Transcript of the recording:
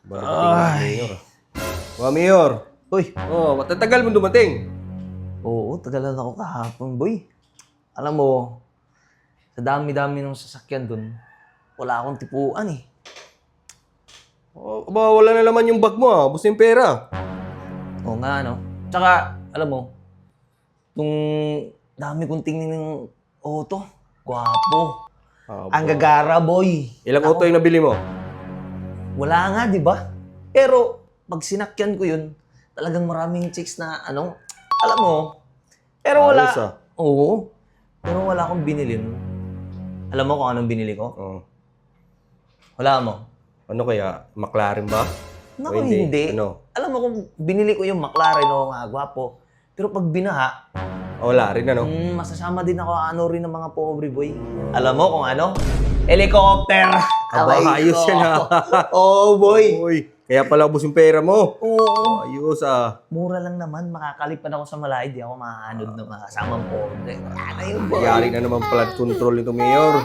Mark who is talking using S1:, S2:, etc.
S1: Ba dumating na ang mayor? Mga mayor!
S2: Uy,
S1: Oh, matatagal mo dumating.
S2: oo, tagalan ako kahapon, boy. Alam mo, sa dami-dami ng sasakyan dun, wala akong tipuan eh.
S1: Oh, aba, wala na laman yung bag mo ah. Bus yung pera.
S2: Oo nga, no? Tsaka, alam mo, nung dami kong tingin ng auto, gwapo. Ang gagara, boy.
S1: Ilang auto yung nabili mo?
S2: Wala nga, di ba? Pero, pag sinakyan ko yun, talagang maraming chicks na, alam mo, pero wala.
S1: Ayos, ah.
S2: Oo. Pero wala akong binili. Alam mo kung anong binili ko?
S1: Oh.
S2: Wala mo.
S1: Ano kaya? McLaren ba?
S2: Naku,
S1: O
S2: hindi.
S1: Ano?
S2: Alam mo kung binili ko yung McLaren, oo nga, gwapo. Pero pag binaha,
S1: Wala rin ano?
S2: masasama din ako rin ng mga pobre boy. Alam mo kung ano? Helicopter!
S1: Aba,
S2: Aray
S1: ayos
S2: ko.
S1: yan ah.
S2: Oo, boy.
S1: Uy, kaya pala ubos yung pera mo.
S2: Oo.
S1: Ayos ah.
S2: Mura lang naman, makakalipad ako sa Malay, di ako makaanod ng mga kasamang pobre. Ano yun, boy?
S1: Yari na naman flood control nito, Mayor.